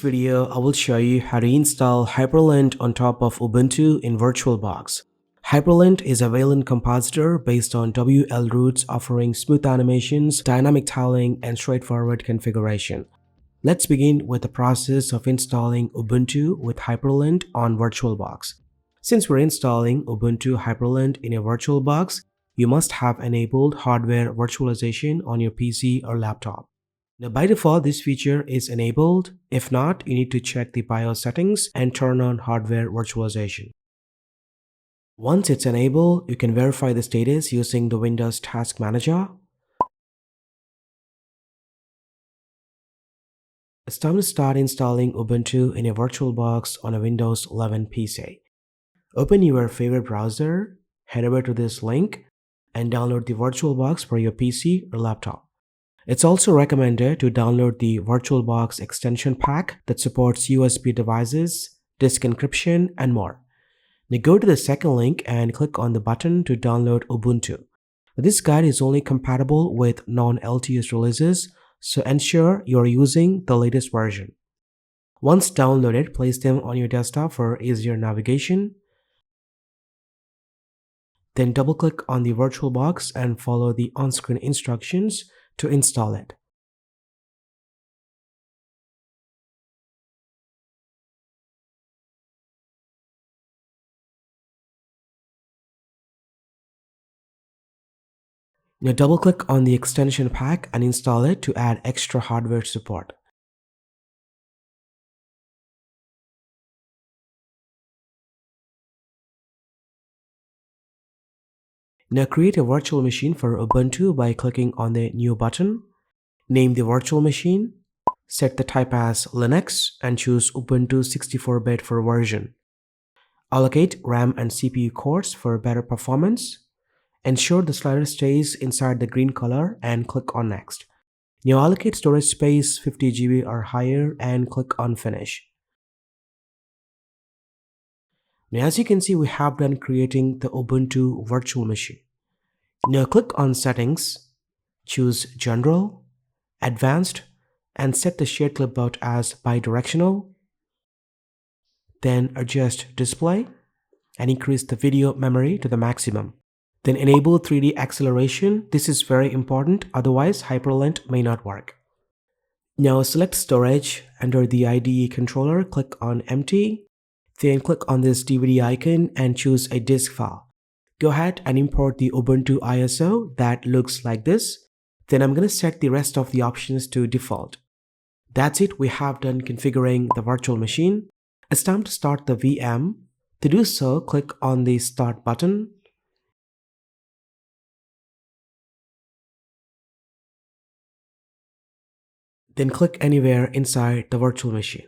video, I will show you how to install Hyprland on top of Ubuntu in VirtualBox. Hyprland is a Wayland compositor based on WL roots offering smooth animations, dynamic tiling, and straightforward configuration. Let's begin with the process of installing Ubuntu with Hyprland on VirtualBox. Since we're installing Ubuntu Hyprland in a VirtualBox, you must have enabled hardware virtualization on your PC or laptop. Now by default, this feature is enabled. If not, you need to check the BIOS settings and turn on hardware virtualization. Once it's enabled, you can verify the status using the Windows Task Manager. It's time to start installing Ubuntu in a VirtualBox on a Windows 11 PC. Open your favorite browser, head over to this link, and download the VirtualBox for your PC or laptop. It's also recommended to download the VirtualBox extension pack that supports USB devices, disk encryption, and more. Now go to the second link and click on the button to download Ubuntu. This guide is only compatible with non-LTS releases, so ensure you're using the latest version. Once downloaded, place them on your desktop for easier navigation. Then double-click on the VirtualBox and follow the on-screen instructions to install it. Now double-click on the extension pack and install it to add extra hardware support. Now create a virtual machine for Ubuntu by clicking on the New button. Name the virtual machine. Set the type as Linux and choose Ubuntu 64-bit for version. Allocate RAM and CPU cores for better performance. Ensure the slider stays inside the green color and click on Next. Now allocate storage space 50 GB or higher and click on Finish. Now as you can see, we have done creating the Ubuntu virtual machine. Now click on Settings, choose General, Advanced, and set the shared clipboard as bidirectional. Then adjust Display and increase the video memory to the maximum. Then enable 3D acceleration. This is very important, otherwise Hyprland may not work. Now select Storage. Under the IDE controller, click on Empty. Then click on this DVD icon and choose a disk file. Go ahead and import the Ubuntu ISO that looks like this. Then I'm going to set the rest of the options to default. That's it, we have done configuring the virtual machine. It's time to start the VM. To do so, click on the Start button. Then click anywhere inside the virtual machine.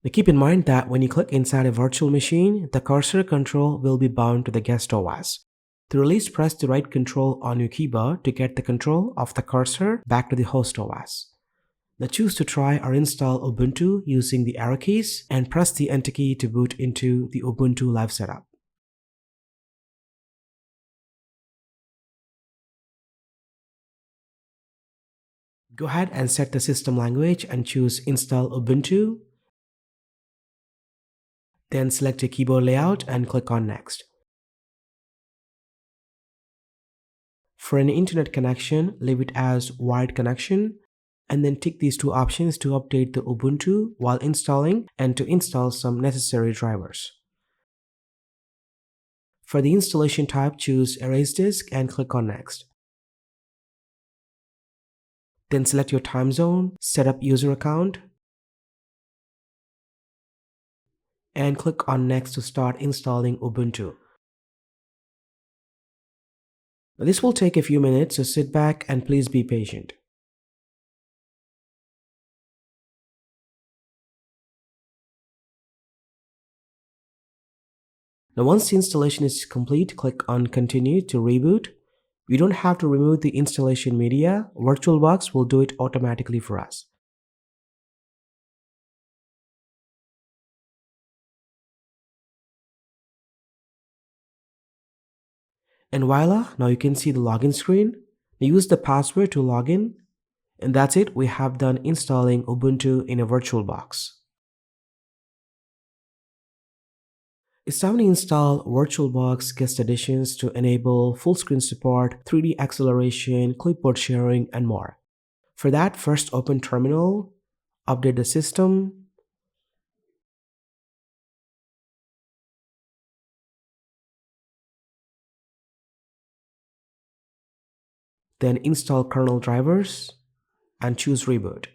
Now keep in mind that when you click inside a virtual machine, the cursor control will be bound to the guest OS. To release, press the right control on your keyboard to get the control of the cursor back to the host OS. Now choose to try or install Ubuntu using the arrow keys and press the Enter key to boot into the Ubuntu Live setup. Go ahead and set the system language and choose Install Ubuntu. Then select your keyboard layout and click on Next. For an internet connection, leave it as wired connection and then tick these two options to update the Ubuntu while installing and to install some necessary drivers. For the installation type, choose Erase Disk and click on Next. Then select your time zone, set up user account, and click on Next to start installing Ubuntu. This will take a few minutes, so sit back and please be patient. Now once the installation is complete, click on Continue to reboot. You don't have to remove the installation media. VirtualBox will do it automatically for us. And voila, now you can see the login screen. Use the password to log in. And that's it, we have done installing Ubuntu in a VirtualBox. It's time to install VirtualBox Guest Additions to enable full screen support, 3D acceleration, clipboard sharing, and more. For that, first open Terminal, update the system, then install kernel drivers, and choose Reboot.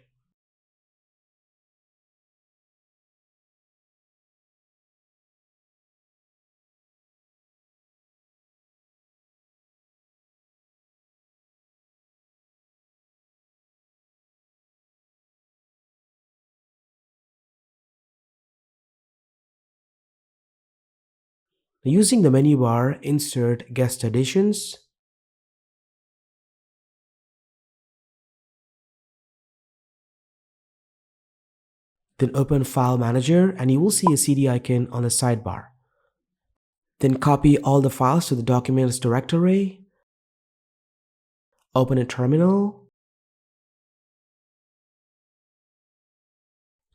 Using the menu bar, insert Guest Additions, then open File Manager and you will see a CD icon on the sidebar. Then copy all the files to the Documents directory, open a terminal,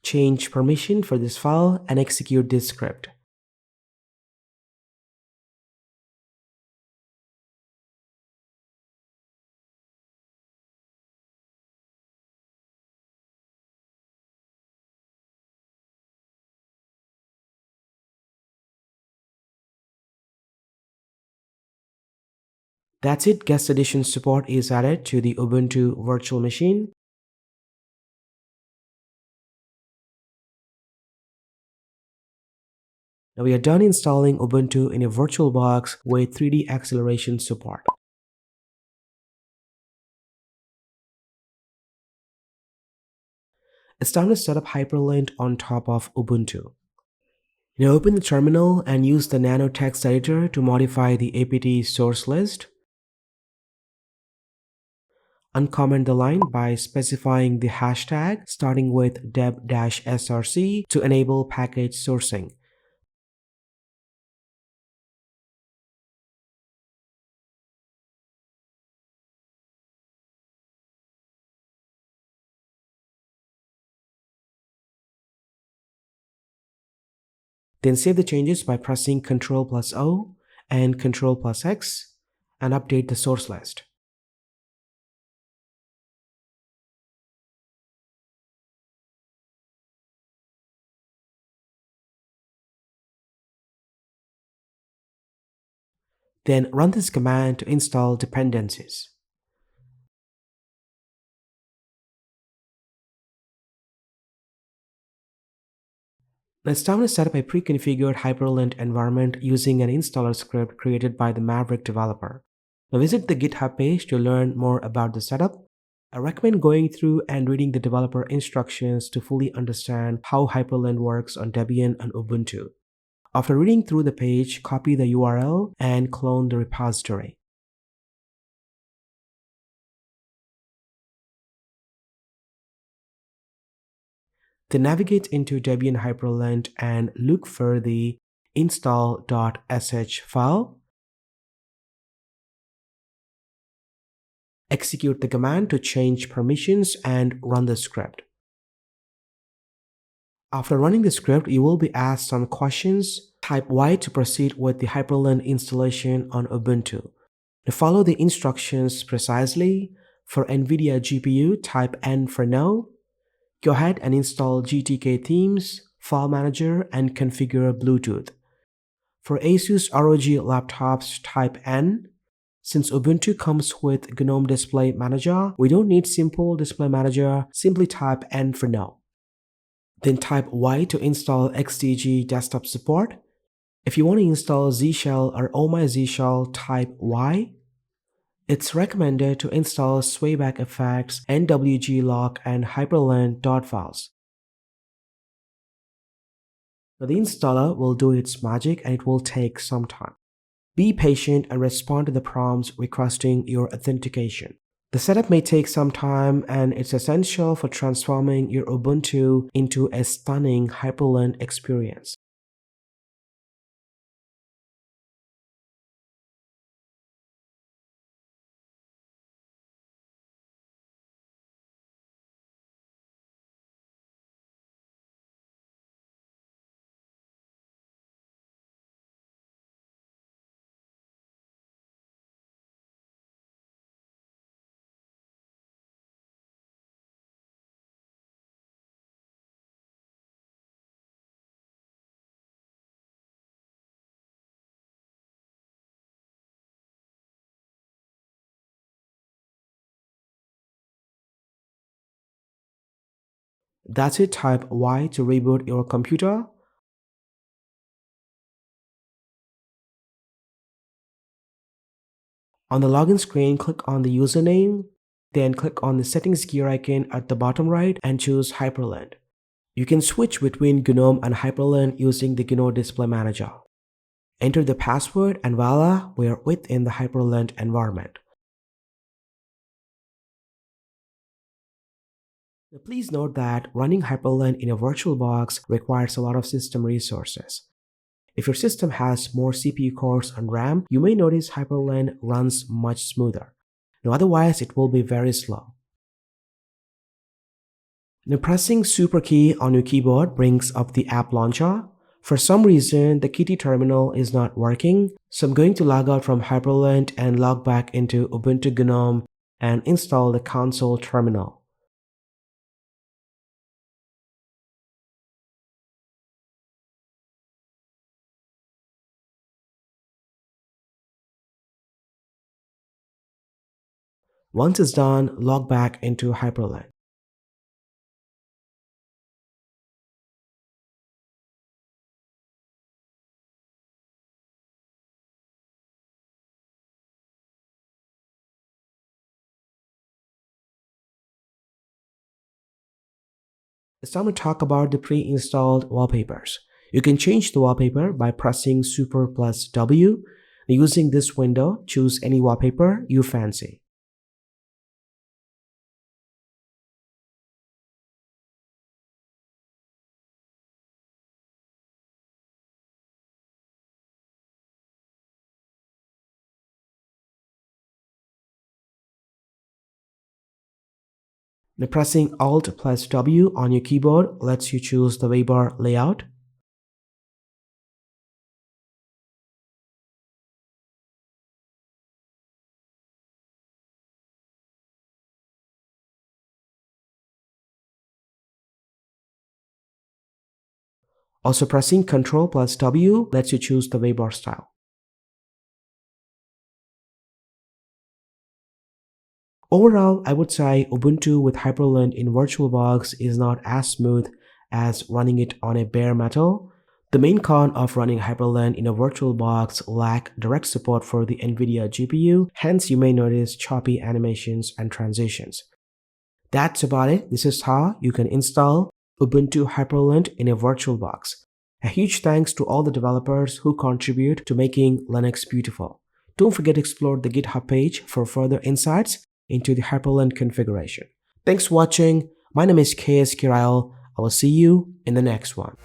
change permission for this file, and execute this script. That's it, Guest Addition support is added to the Ubuntu virtual machine. Now we are done installing Ubuntu in a VirtualBox with 3D acceleration support. It's time to set up Hyprland on top of Ubuntu. Now open the terminal and use the nano text editor to modify the apt SourceList. Uncomment the line by specifying the hashtag starting with deb-src to enable package sourcing. Then save the changes by pressing Ctrl+O and Ctrl+X and update the source list. Then run this command to install dependencies. Now it's time to set up a pre-configured Hyprland environment using an installer script created by the Maverick developer. Now visit the GitHub page to learn more about the setup. I recommend going through and reading the developer instructions to fully understand how Hyprland works on Debian and Ubuntu. After reading through the page, copy the URL and clone the repository. Then navigate into Debian Hyprland and look for the install.sh file. Execute the command to change permissions and run the script. After running the script, you will be asked some questions. Type Y to proceed with the Hyprland installation on Ubuntu. To follow the instructions precisely, for NVIDIA GPU, type N for no. Go ahead and install GTK themes, file manager, and configure Bluetooth. For Asus ROG laptops, type N. Since Ubuntu comes with GNOME Display Manager, we don't need Simple Display Manager, simply type N for no. Then type Y to install XDG desktop support. If you want to install Z Shell or Oh My Z Shell, type Y. It's recommended to install swayback effects, nwglock, and hyprland files. Now the installer will do its magic and it will take some time. Be patient and respond to the prompts requesting your authentication. The setup may take some time and it's essential for transforming your Ubuntu into a stunning Hyprland experience. That's it, type Y to reboot your computer. On the login screen, click on the username, then click on the settings gear icon at the bottom right and choose Hyprland. You can switch between GNOME and Hyprland using the GNOME Display Manager. Enter the password and voila, we are within the Hyprland environment. Now, please note that running Hyprland in a VirtualBox requires a lot of system resources. If your system has more CPU cores and RAM, you may notice Hyprland runs much smoother. Now, otherwise, it will be very slow. Now, pressing Super key on your keyboard brings up the app launcher. For some reason, the Kitty terminal is not working, so I'm going to log out from Hyprland and log back into Ubuntu GNOME and install the console terminal. Once it's done, log back into Hyprland. It's time to talk about the pre-installed wallpapers. You can change the wallpaper by pressing Super plus W. Using this window, choose any wallpaper you fancy. Now, pressing Alt plus W on your keyboard lets you choose the WABAR layout. Also, pressing Ctrl plus W lets you choose the WABAR style. Overall, I would say Ubuntu with Hyprland in VirtualBox is not as smooth as running it on a bare metal. The main con of running Hyprland in a VirtualBox lack direct support for the NVIDIA GPU, hence you may notice choppy animations and transitions. That's about it. This is how you can install Ubuntu Hyprland in a VirtualBox. A huge thanks to all the developers who contribute to making Linux beautiful. Don't forget to explore the GitHub page for further insights into the Hyprland configuration. Thanks for watching. My name is KS Kirail. I will see you in the next one.